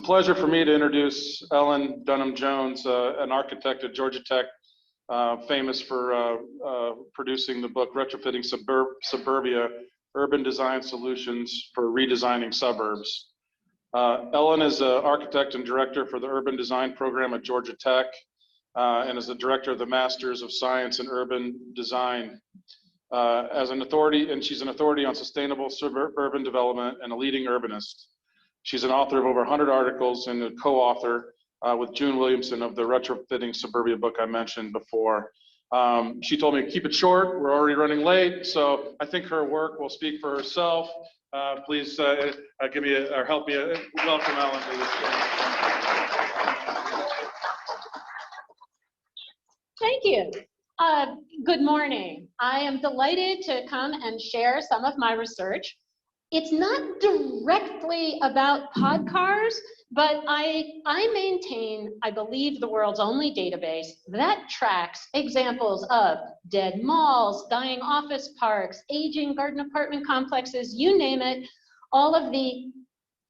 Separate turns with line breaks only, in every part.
Pleasure for me to introduce Ellen Dunham Jones, an architect at Georgia Tech, famous for producing the book Retrofitting Suburbia, Urban Design Solutions for Redesigning Suburbs. Ellen is an architect and director for the Urban Design Program at Georgia Tech, and is the director of the Masters of Science in Urban Design. As an authority, and she's an authority on sustainable suburban development and a leading urbanist. She's an author of over 100 articles and a co-author with June Williamson of the Retrofitting Suburbia book I mentioned before. She told me to keep it short. We're already running late, so I think her work will speak for herself. Please give me or help me welcome Ellen to this.
Thank you. Good morning. I am delighted to come and share some of my research. It's not directly about podcars, but I maintain, I believe, the world's only database that tracks examples of dead malls, dying office parks, aging garden apartment complexes, you name it, all of the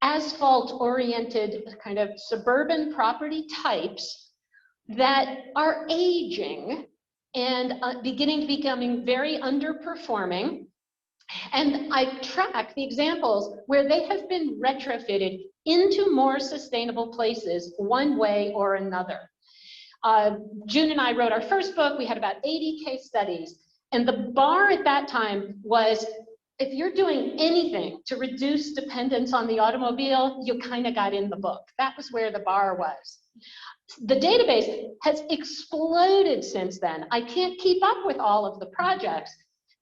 asphalt-oriented kind of suburban property types that are aging and beginning to becoming very underperforming. And I track the examples where they have been retrofitted into more sustainable places one way or another. June and I wrote our first book. We had about 80 case studies. And the bar at that time was, if you're doing anything to reduce dependence on the automobile, you kind of got in the book. That was where the bar was. The database has exploded since then. I can't keep up with all of the projects,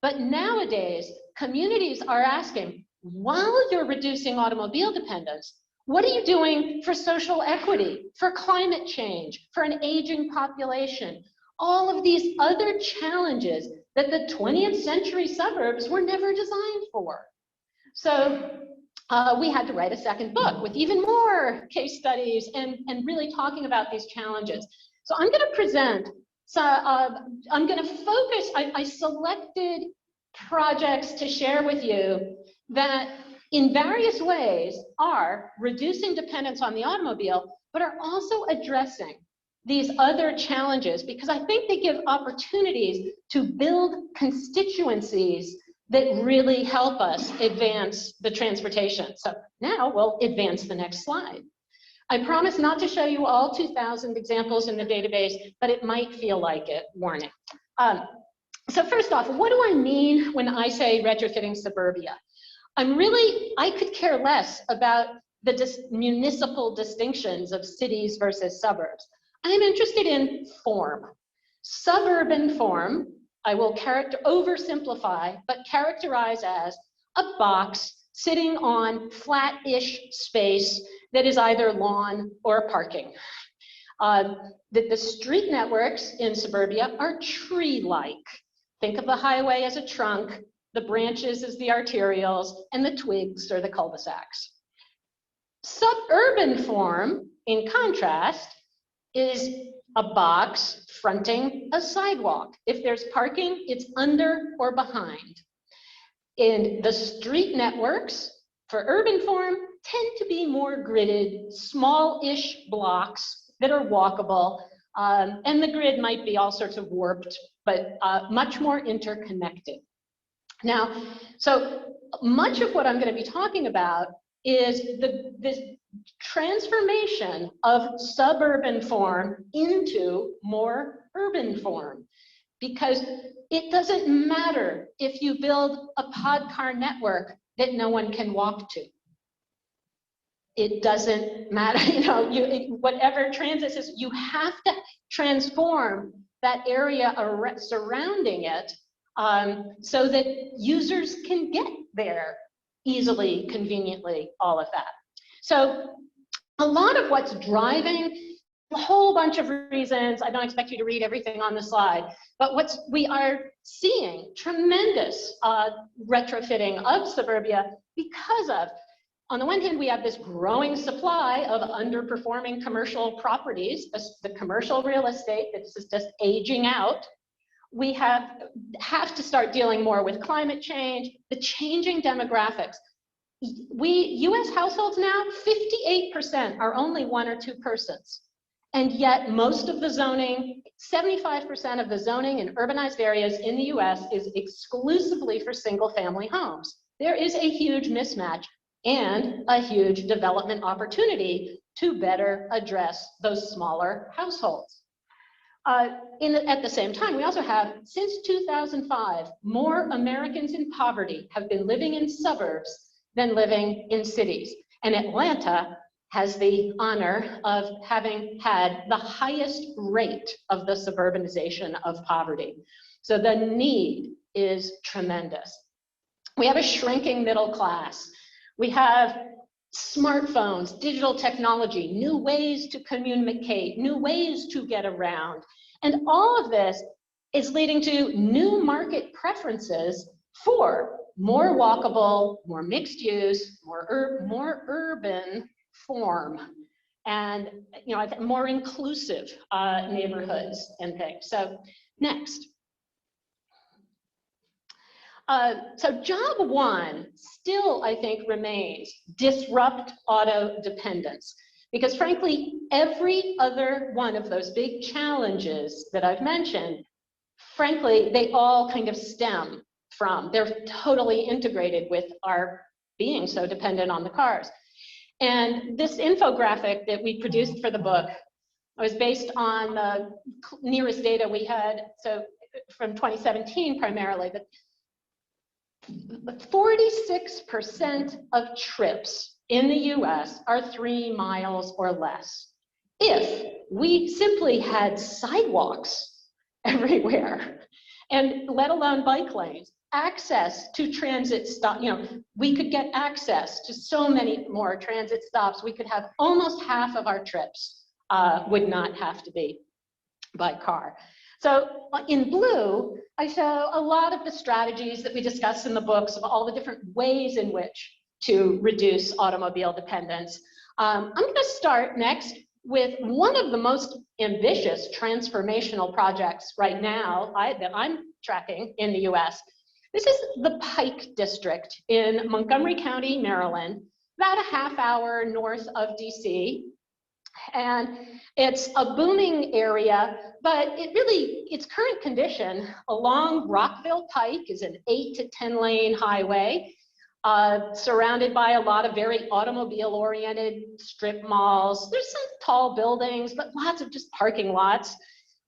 but nowadays, communities are asking, while you're reducing automobile dependence, what are you doing for social equity, for climate change, for an aging population? All of these other challenges that the 20th century suburbs were never designed for. So we had to write a second book with even more case studies and really talking about these challenges. So I'm going to present, I'm going to focus, I selected projects to share with you that in various ways are reducing dependence on the automobile, but are also addressing these other challenges because I think they give opportunities to build constituencies that really help us advance the transportation. So now we'll advance the next slide. I promise not to show you all 2,000 examples in the database, but it might feel like it, warning. So first off, what do I mean when I say retrofitting suburbia? I could care less about the municipal distinctions of cities versus suburbs. I'm interested in form. Suburban form, I will oversimplify, but characterize as a box sitting on flat-ish space that is either lawn or parking. The street networks in suburbia are tree-like. Think of the highway as a trunk, the branches as the arterials, and the twigs are the cul-de-sacs. Suburban form, in contrast, is a box fronting a sidewalk. If there's parking, it's under or behind. And the street networks for urban form tend to be more gridded, small-ish blocks that are walkable, and the grid might be all sorts of warped, but much more interconnected. Now, so much of what I'm going to be talking about is this transformation of suburban form into more urban form, because it doesn't matter if you build a podcar network that no one can walk to. It doesn't matter, whatever transit is, you have to transform that area surrounding it so that users can get there easily, conveniently, all of that. So a lot of what's driving a whole bunch of reasons, I don't expect you to read everything on the slide, but we are seeing tremendous retrofitting of suburbia because of, on the one hand, we have this growing supply of underperforming commercial properties, the commercial real estate that's just aging out. We have to start dealing more with climate change, the changing demographics. US households now, 58% are only 1 or 2 persons. And yet most of the zoning, 75% of the zoning in urbanized areas in the US is exclusively for single family homes. There is a huge mismatch and a huge development opportunity to better address those smaller households. At the same time, we also have, since 2005, more Americans in poverty have been living in suburbs than living in cities. And Atlanta has the honor of having had the highest rate of the suburbanization of poverty. So the need is tremendous. We have a shrinking middle class. We have smartphones, digital technology, new ways to communicate, new ways to get around. And all of this is leading to new market preferences for more walkable, more mixed use, more urban form, and more inclusive neighborhoods and things. So next. So job one still, I think, remains disrupt auto dependence. Because frankly, every other one of those big challenges that I've mentioned, frankly, they all kind of stem from, they're totally integrated with our being so dependent on the cars. And this infographic that we produced for the book was based on the nearest data we had, so from 2017 primarily, that 46% of trips in the US are 3 miles or less. If we simply had sidewalks everywhere, and let alone bike lanes, access to transit stop, we could get access to so many more transit stops. We could have almost half of our trips would not have to be by car. So in blue, I show a lot of the strategies that we discuss in the books of all the different ways in which to reduce automobile dependence. I'm going to start next with one of the most ambitious transformational projects right now that I'm tracking in the US. This is the Pike District in Montgomery County, Maryland, about a half hour north of DC. And it's a booming area, but its current condition along Rockville Pike is an 8 to 10 lane highway, surrounded by a lot of very automobile-oriented strip malls. There's some tall buildings, but lots of just parking lots.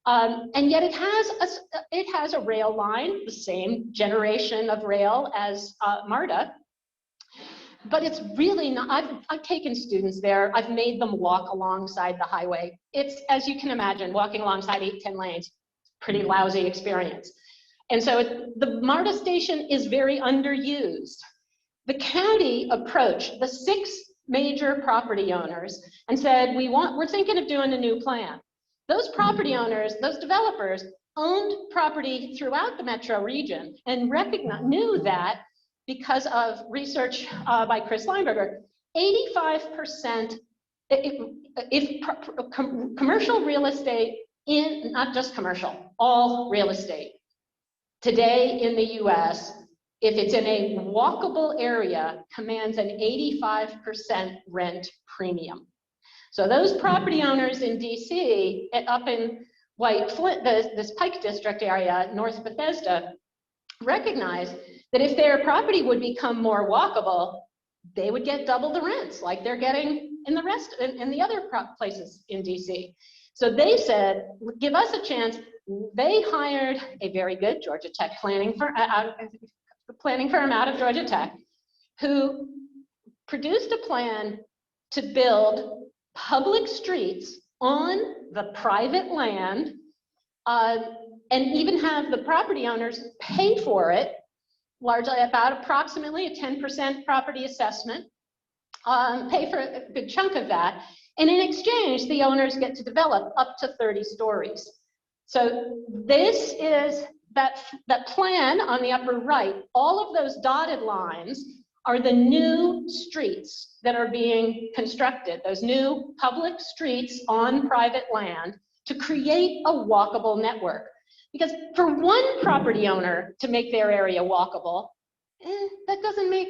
And yet it has a rail line, the same generation of rail as MARTA. But it's really not, I've taken students there, I've made them walk alongside the highway. It's, as you can imagine, walking alongside 8, 10 lanes, pretty lousy experience. And so the MARTA station is very underused. The county approached the 6 major property owners and said, we're thinking of doing a new plan. Those property owners, those developers, owned property throughout the metro region and knew that, because of research by Chris Lineberger, 85%, commercial real estate, not just commercial, all real estate, today in the US, if it's in a walkable area, commands an 85% rent premium. So those property owners in DC, up in White Flint, this Pike District area, north of Bethesda, recognize that if their property would become more walkable, they would get double the rents like they're getting in the other places in DC. So they said, give us a chance. They hired a very good Georgia Tech planning firm out of Georgia Tech, who produced a plan to build public streets on the private land, and even have the property owners pay for it, largely about approximately a 10% property assessment, pay for a good chunk of that. And in exchange, the owners get to develop up to 30 stories. So this is that plan on the upper right. All of those dotted lines are the new streets that are being constructed, those new public streets on private land to create a walkable network. Because for one property owner to make their area walkable, that doesn't make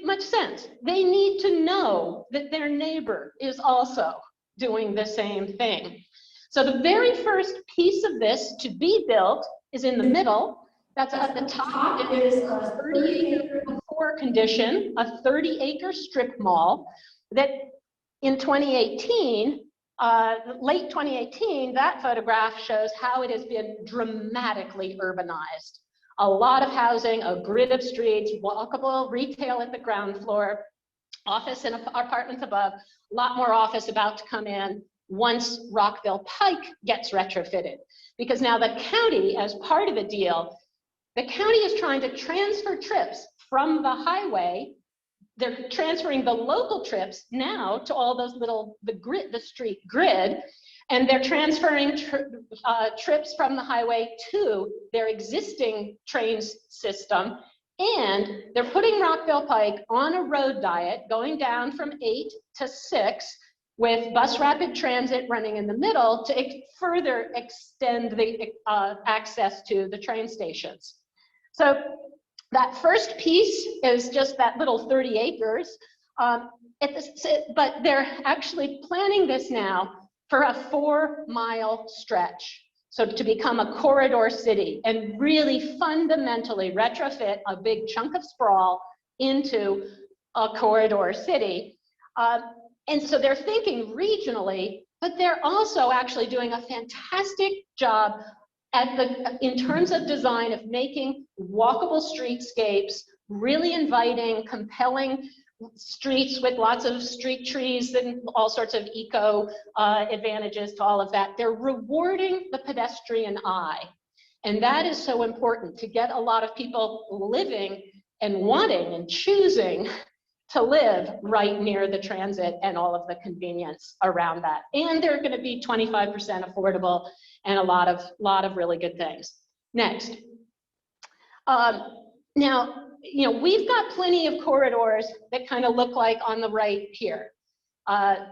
much sense. They need to know that their neighbor is also doing the same thing. So the very first piece of this to be built is in the middle. That's at the top. It is a 30-acre before condition, a 30-acre strip mall that in 2018, late 2018, that photograph shows how it has been dramatically urbanized. A lot of housing, a grid of streets, walkable retail at the ground floor, office and apartments above, a lot more office about to come in once Rockville Pike gets retrofitted. Because now the county, as part of the deal, the county is trying to transfer trips from the highway. They're transferring the local trips now to all those little, the street grid, and they're transferring trips from the highway to their existing train system, and they're putting Rockville Pike on a road diet, going down from 8 to 6, with bus rapid transit running in the middle to further extend the access to the train stations. So that first piece is just that little 30 acres, but they're actually planning this now for a 4-mile stretch. So to become a corridor city and really fundamentally retrofit a big chunk of sprawl into a corridor city. And so they're thinking regionally, but they're also actually doing a fantastic job in terms of design of making walkable streetscapes, really inviting, compelling streets with lots of street trees and all sorts of eco advantages to all of that. They're rewarding the pedestrian eye. And that is so important to get a lot of people living and wanting and choosing to live right near the transit and all of the convenience around that. And they're going to be 25% affordable and a lot of really good things. Next. Now, we've got plenty of corridors that kind of look like on the right here.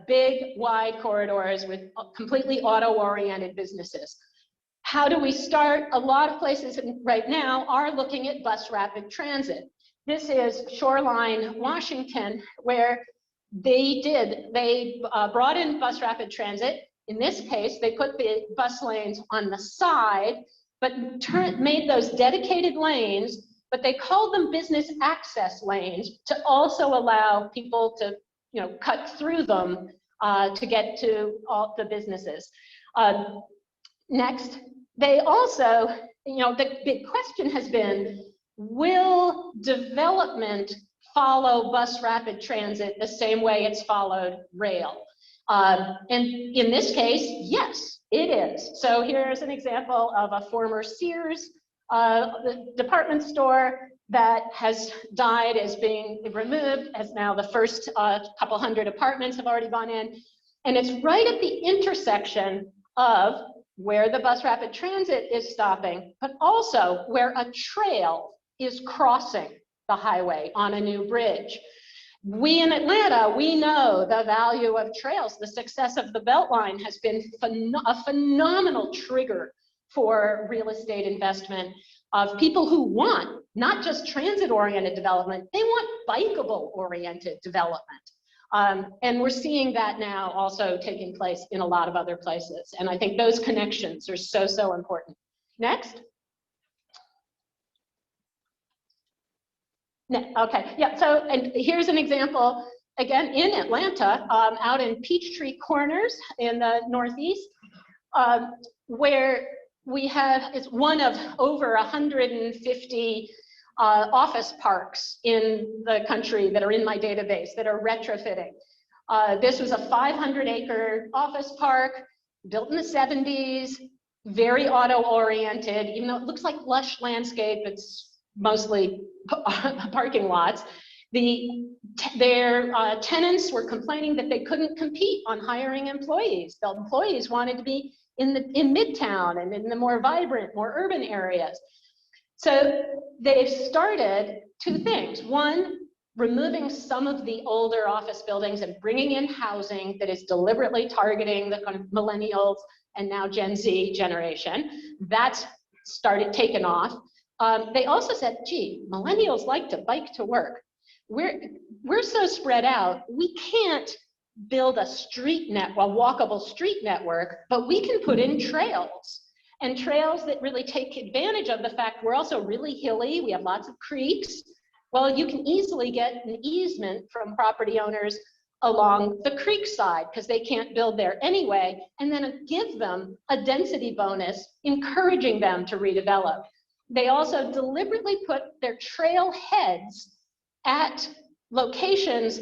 Big, wide corridors with completely auto-oriented businesses. How do we start? A lot of places right now are looking at bus rapid transit. This is Shoreline, Washington, where they brought in bus rapid transit. In this case, they put the bus lanes on the side, but made those dedicated lanes, but they called them business access lanes to also allow people to, cut through them to get to all the businesses. Next, they also, the big question has been, will development follow bus rapid transit the same way it's followed rail? And in this case, yes, it is. So here's an example of a former Sears department store that has died, is being removed, as now the first couple hundred apartments have already gone in. And it's right at the intersection of where the bus rapid transit is stopping, but also where a trail is crossing the highway on a new bridge. We in Atlanta, we know the value of trails. The success of the Beltline has been a phenomenal trigger for real estate investment of people who want not just transit-oriented development, they want bikeable-oriented development. And we're seeing that now also taking place in a lot of other places. And I think those connections are so, so important. Next. Okay, yeah, so, and here's an example, again, in Atlanta, out in Peachtree Corners in the Northeast, where we have, it's one of over 150 office parks in the country that are in my database that are retrofitting. This was a 500-acre office park built in the 70s, very auto-oriented, even though it looks like lush landscape, it's mostly parking lots. Their tenants were complaining that they couldn't compete on hiring employees. The employees wanted to be in Midtown and in the more vibrant, more urban areas. So they've started two things. One, removing some of the older office buildings and bringing in housing that is deliberately targeting the kind of millennials and now Gen Z generation. That's taken off. They also said, gee, millennials like to bike to work. we're so spread out, we can't build a walkable street network, but we can put in trails, and trails that really take advantage of the fact we're also really hilly, we have lots of creeks. Well, you can easily get an easement from property owners along the creek side because they can't build there anyway, and then give them a density bonus, encouraging them to redevelop. They also deliberately put their trail heads at locations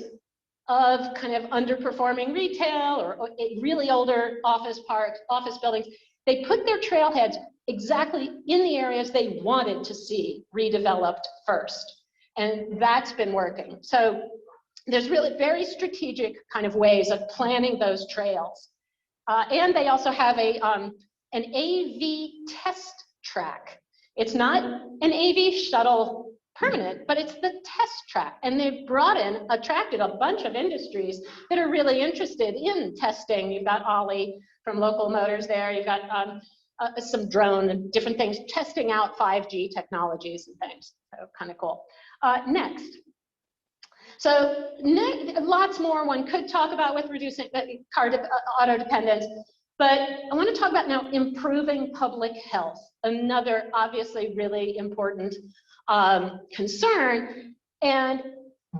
of kind of underperforming retail or really older office parks, office buildings. They put their trailheads exactly in the areas they wanted to see redeveloped first. And that's been working. So there's really very strategic kind of ways of planning those trails. And they also have an AV test track. It's not an AV shuttle permanent, but it's the test track. And they've attracted a bunch of industries that are really interested in testing. You've got Ollie from Local Motors there. You've got some drone and different things, testing out 5G technologies and things. So kind of cool. Next. So lots more one could talk about with reducing auto dependence, but I want to talk about now improving public health, another obviously really important concern. And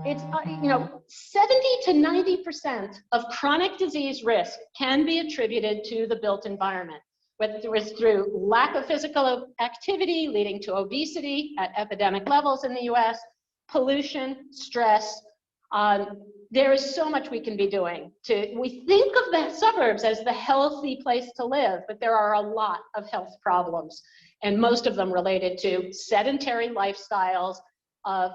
it's, 70 to 90% of chronic disease risk can be attributed to the built environment, whether it's through lack of physical activity leading to obesity at epidemic levels in the US, pollution, stress. There is so much we can be doing. We think of the suburbs as the healthy place to live, but there are a lot of health problems, and most of them related to sedentary lifestyles of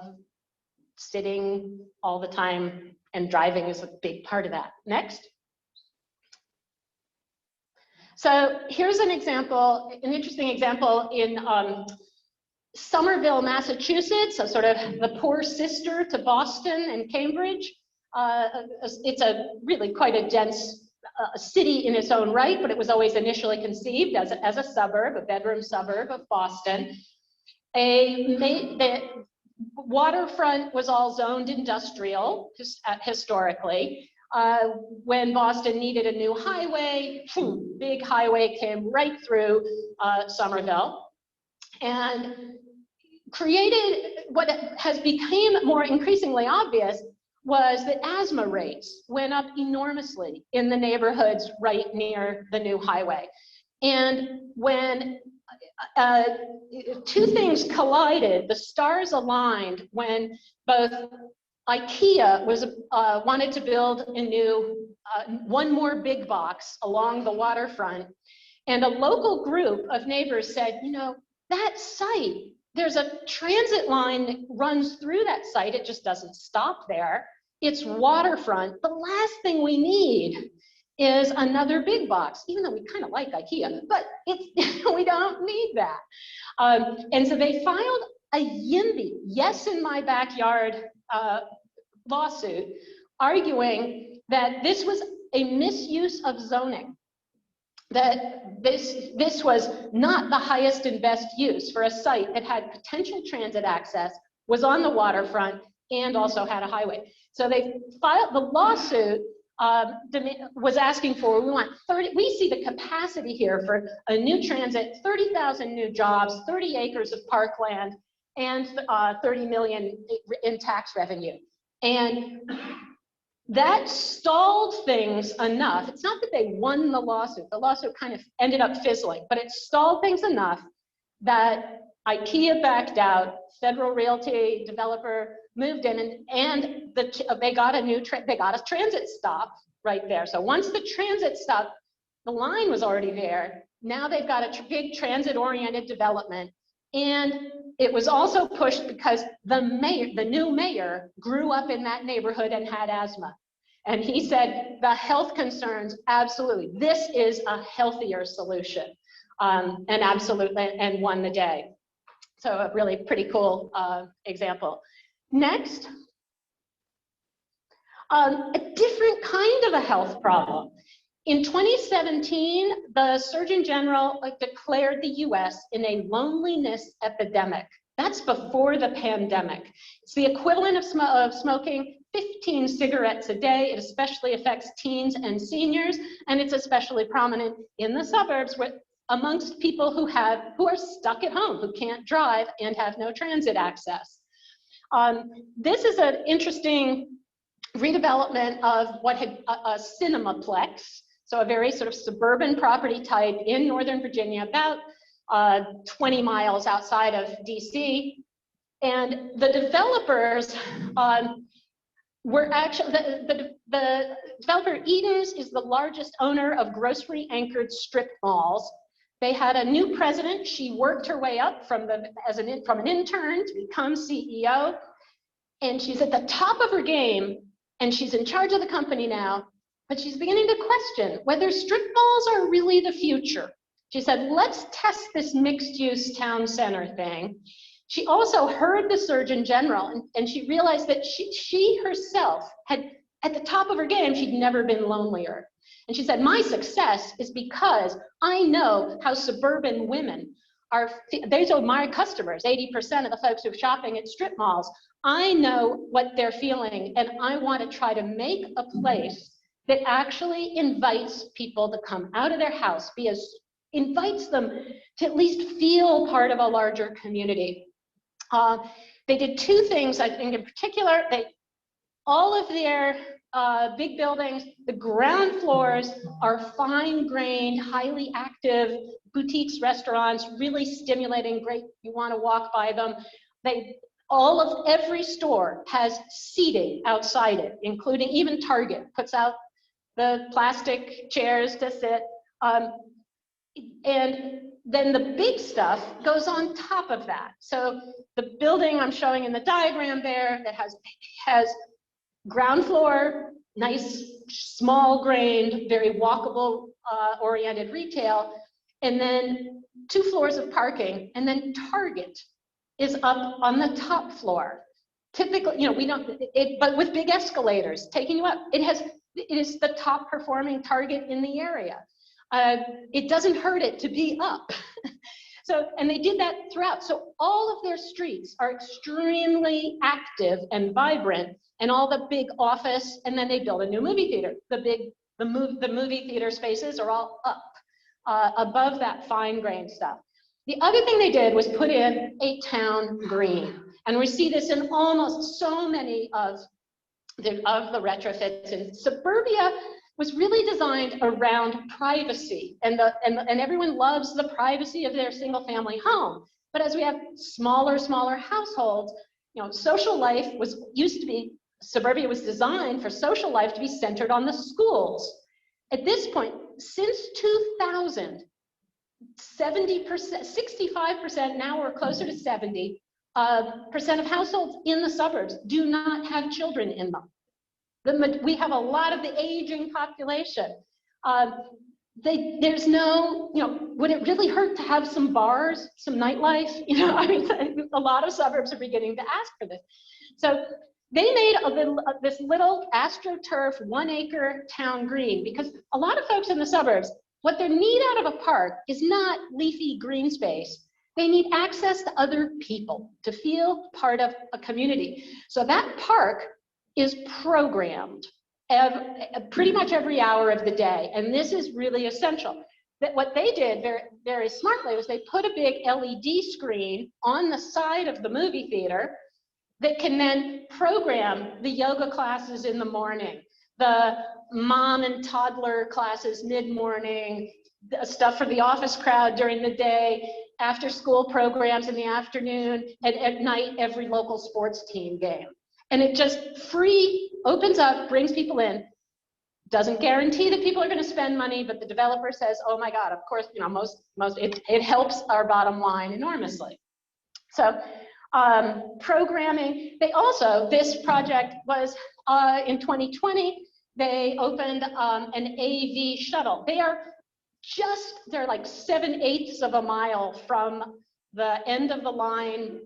sitting all the time, and driving is a big part of that. Next. So here's an example, an interesting example in Somerville, Massachusetts, so sort of the poor sister to Boston and Cambridge. It's really quite a dense city in its own right, but it was always initially conceived as a suburb, a bedroom suburb of Boston. The waterfront was all zoned industrial historically. When Boston needed a new highway, big highway came right through Somerville, and created what has become more increasingly obvious was that asthma rates went up enormously in the neighborhoods right near the new highway. And when two things collided, the stars aligned when both IKEA wanted to build a new, one more big box along the waterfront, and a local group of neighbors said, that site, there's a transit line that runs through that site. It just doesn't stop there. It's waterfront. The last thing we need is another big box, even though we kind of like IKEA, but we don't need that. And so they filed a YIMBY, yes in my backyard lawsuit, arguing that this was a misuse of zoning, that this was not the highest and best use for a site that had potential transit access, was on the waterfront, and also had a highway. So they filed the lawsuit, was asking for, we see the capacity here for a new transit, 30,000 new jobs, 30 acres of parkland, and 30 million in tax revenue. And that stalled things enough. It's not that they won the lawsuit kind of ended up fizzling, but it stalled things enough that IKEA backed out, Federal Realty developer moved in, and they got a transit stop right there. So once the transit stop, the line was already there. Now they've got a big transit-oriented development, and it was also pushed because the new mayor grew up in that neighborhood and had asthma. And he said, the health concerns, absolutely, this is a healthier solution, and won the day. So a really pretty cool example. Next, a different kind of a health problem. In 2017, the Surgeon General declared the US in a loneliness epidemic That's before the pandemic. It's the equivalent of smoking 15 cigarettes a day. It especially affects teens and seniors, and it's especially prominent in the suburbs amongst people who are stuck at home, who can't drive and have no transit access. This is an interesting redevelopment of what had a cinemaplex, so a very sort of suburban property type in Northern Virginia, about 20 miles outside of DC. And the developers were actually, the developer Eden's is the largest owner of grocery anchored strip malls. They had a new president. She worked her way up from an intern to become CEO. And she's at the top of her game, and she's in charge of the company now, but she's beginning to question whether strip malls are really the future. She said, let's test this mixed-use town center thing. She also heard the Surgeon General, and she realized that she herself had, at the top of her game, she'd never been lonelier. And she said, my success is because I know how suburban women are, these are my customers, 80% of the folks who are shopping at strip malls. I know what they're feeling, and I want to try to make a place that actually invites people to come out of their house, invites them to at least feel part of a larger community. They did two things, I think, in particular. All of their big buildings, the ground floors are fine-grained, highly active boutiques, restaurants, really stimulating, great, you want to walk by them. Every store has seating outside it, including even Target puts out the plastic chairs to sit. And then the big stuff goes on top of that. So the building I'm showing in the diagram there that has ground floor, nice, small-grained, very walkable oriented retail, and then 2 floors of parking, and then Target is up on the top floor. Typically, but with big escalators taking you up. It is the top performing Target in the area. It doesn't hurt it to be up. And they did that throughout. So all of their streets are extremely active and vibrant, and all the big office, and then they built a new movie theater. The movie theater spaces are all up above that fine-grained stuff. The other thing they did was put in a town green. And we see this in almost so many of the retrofits. And suburbia was really designed around privacy. And everyone loves the privacy of their single-family home. But as we have smaller households, social life suburbia was designed for social life to be centered on the schools. At this point, since 2000, 70%, 65%, now we're closer to 70% of households in the suburbs do not have children in them. We have a lot of the aging population. There's no, would it really hurt to have some bars, some nightlife? A lot of suburbs are beginning to ask for this. So they made this little AstroTurf 1-acre town green, because a lot of folks in the suburbs, what they need out of a park is not leafy green space. They need access to other people, to feel part of a community. So that park is programmed pretty much every hour of the day. And this is really essential. What they did very, very smartly was they put a big LED screen on the side of the movie theater that can then program the yoga classes in the morning, the mom and toddler classes mid-morning, stuff for the office crowd during the day, after school programs in the afternoon, and at night, every local sports team game. And it just opens up, brings people in, doesn't guarantee that people are going to spend money, but the developer says, oh my God, of course, it helps our bottom line enormously. So programming, this project was in 2020, they opened an AV shuttle. They're like 7/8 of a mile from the end of the line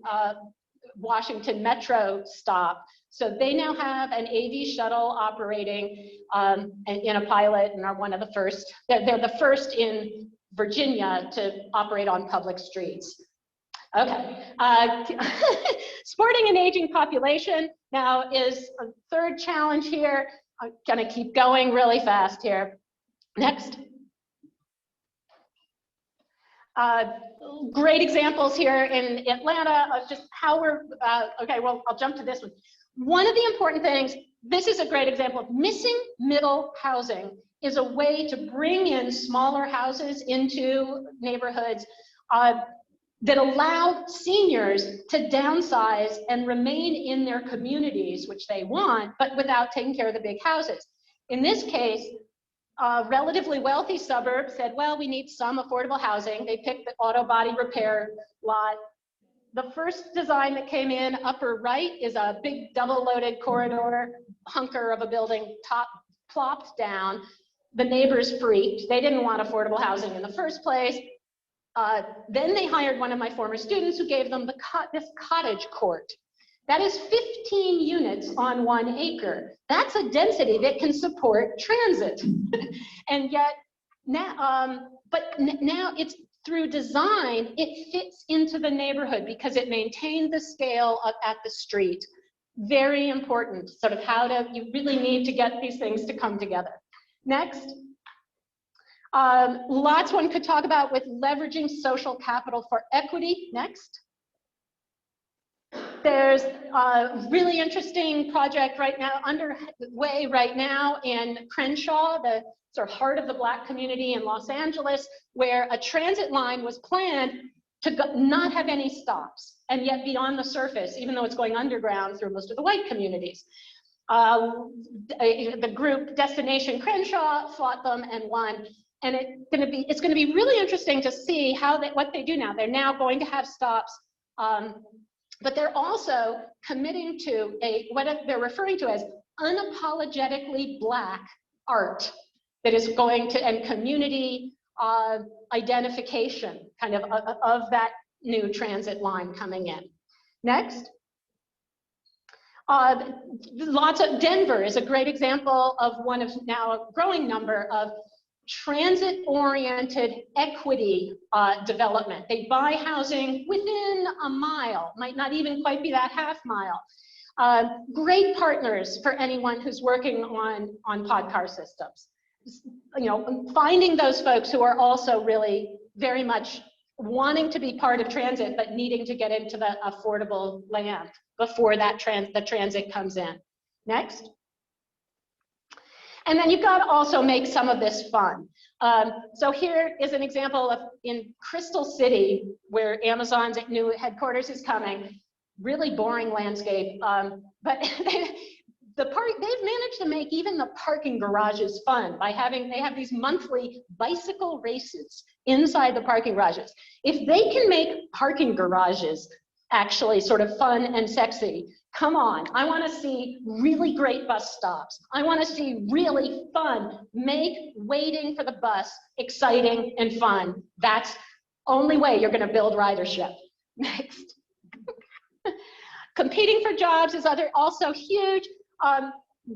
Washington Metro stop. So they now have an AV shuttle operating in a pilot, and are one of the first. They're the first in Virginia to operate on public streets. Okay. Supporting an aging population now is a third challenge here. I'm gonna keep going really fast here. Next. Great examples here in Atlanta of just how we're, okay, well, I'll jump to this one. One of the important things, this is a great example of missing middle housing is a way to bring in smaller houses into neighborhoods that allow seniors to downsize and remain in their communities, which they want, but without taking care of the big houses. In this case, relatively wealthy suburb said, well, we need some affordable housing. They picked the auto body repair lot. The first design that came in, upper right, is a big double-loaded corridor hunker of a building, top plopped down. The neighbors freaked. They didn't want affordable housing in the first place. Then they hired one of my former students who gave them this cottage court. That is 15 units on 1 acre. That's a density that can support transit. And yet, now, now it's through design, it fits into the neighborhood because it maintained the scale at the street. Very important, sort of you really need to get these things to come together. Next. Lots one could talk about with leveraging social capital for equity. Next. There's a really interesting project right now, underway right now in Crenshaw, the sort of heart of the Black community in Los Angeles, where a transit line was planned to not have any stops and yet be on the surface, even though it's going underground through most of the white communities. The group Destination Crenshaw fought them and won. And it's going to be really interesting to see what they do now. They're now going to have stops, but they're also committing to what they're referring to as unapologetically Black art that is going to, and community identification kind of that new transit line coming in. Next. Denver is a great example of one of now a growing number of transit-oriented equity development. They buy housing within a mile, might not even quite be that half mile. Great partners for anyone who's working on Podcare systems. You know, finding those folks who are also really very much wanting to be part of transit, but needing to get into the affordable land before the transit comes in. Next. And then you've got to also make some of this fun. So here is an example of in Crystal City, where Amazon's new headquarters is coming. Really boring landscape, but they've managed to make even the parking garages fun by they have these monthly bicycle races inside the parking garages. If they can make parking garages actually sort of fun and sexy, come on, I want to see really great bus stops. I want to see really fun, make waiting for the bus exciting and fun. That's only way you're going to build ridership. Next. Competing for jobs is also huge.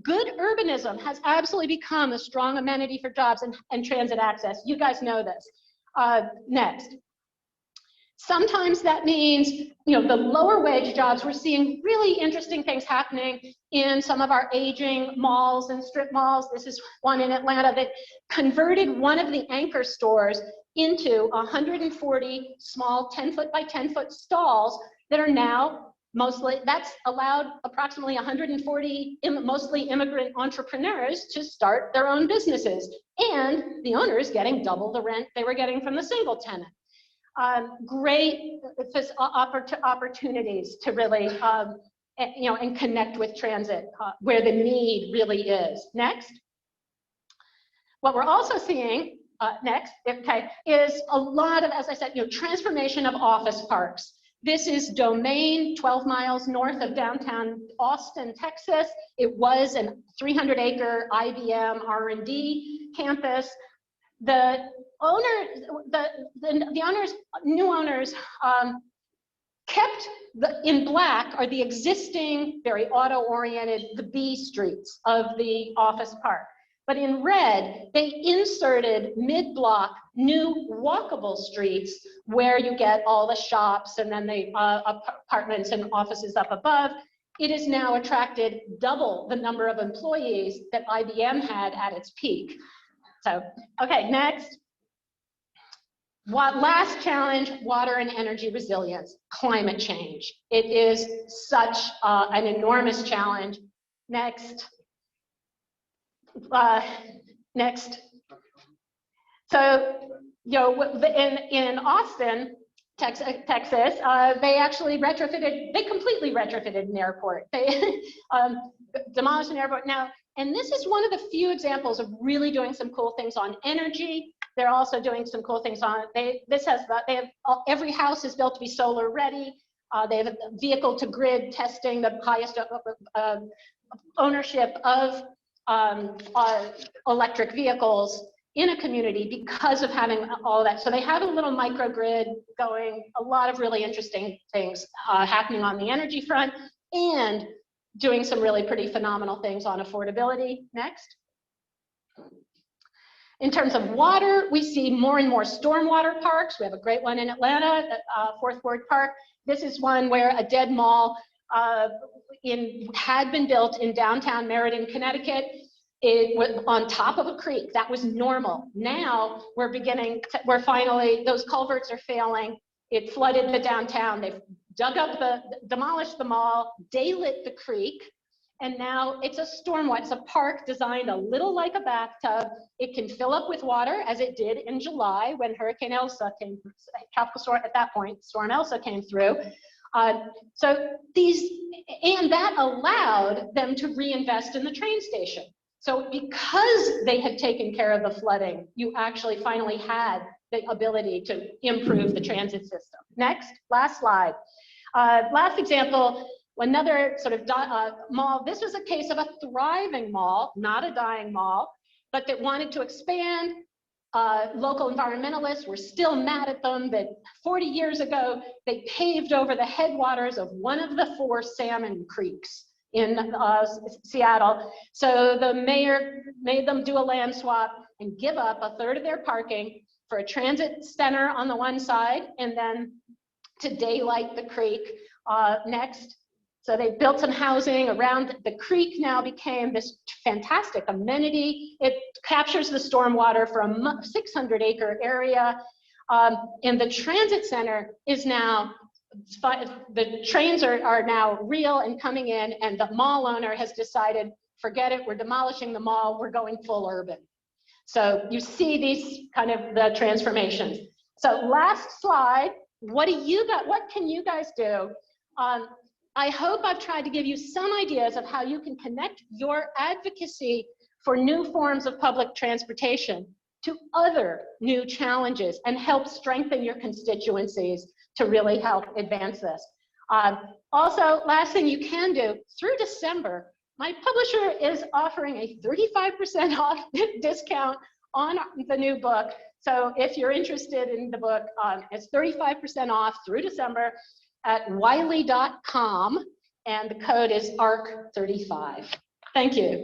Good urbanism has absolutely become a strong amenity for jobs and transit access. You guys know this. Next. Sometimes that means, you know, the lower wage jobs, we're seeing really interesting things happening in some of our aging malls and strip malls. This is one in Atlanta that converted one of the anchor stores into 140 small 10-foot by 10-foot stalls that are now that's allowed approximately 140 mostly immigrant entrepreneurs to start their own businesses, and the owners getting double the rent they were getting from the single tenant. Great opportunities to really, you know, and connect with transit where the need really is. Next. What we're also seeing next, okay, is a lot of, as I said, you know, transformation of office parks. This is Domain, 12 miles north of downtown Austin, Texas. It was a 300-acre IBM R&D campus. The new owners kept in black are the existing, very auto-oriented, the B streets of the office park. But in red, they inserted mid-block new walkable streets where you get all the shops and then the apartments and offices up above. It has now attracted double the number of employees that IBM had at its peak. So, okay, next. Last challenge, water and energy resilience, climate change. It is such an enormous challenge. Next. Next. So, you know, in Austin, Texas, they actually they completely retrofitted an airport. They demolished an airport. Now, and this is one of the few examples of really doing some cool things on energy. They're also doing some cool things on, every house is built to be solar ready. They have vehicle to grid testing, the highest ownership of electric vehicles in a community because of having all that. So they have a little microgrid going, a lot of really interesting things happening on the energy front, and doing some really pretty phenomenal things on affordability. Next. In terms of water, we see more and more stormwater parks. We have a great one in Atlanta, Fourth Ward Park. This is one where a dead mall had been built in downtown Meriden, Connecticut. It was on top of a creek. That was normal. Now we're finally, those culverts are failing. It flooded the downtown. They've demolished the mall, daylit the creek, and now it's a stormwater. It's a park designed a little like a bathtub. It can fill up with water, as it did in July when Hurricane Elsa came, tropical storm at that point, Storm Elsa came through. And that allowed them to reinvest in the train station. So because they had taken care of the flooding, you actually finally had the ability to improve the transit system. Next, last slide. Last example, another sort of mall. This was a case of a thriving mall, not a dying mall, but that wanted to expand. Local environmentalists were still mad at them that 40 years ago, they paved over the headwaters of one of the 4 salmon creeks in Seattle. So the mayor made them do a land swap and give up a third of their parking for a transit center on the one side, and then to daylight the creek. Next. So they built some housing around the creek. Now became this fantastic amenity. It captures the stormwater for a 600-acre area. And the transit center is now, the trains are now real and coming in, and the mall owner has decided, forget it, we're demolishing the mall, we're going full urban. So you see these kind of the transformations. So last slide, what can you guys do? I hope I've tried to give you some ideas of how you can connect your advocacy for new forms of public transportation to other new challenges and help strengthen your constituencies to really help advance this. Also, last thing you can do, through December, my publisher is offering a 35% off discount on the new book. So if you're interested in the book, it's 35% off through December at wiley.com, and the code is ARC35. Thank you.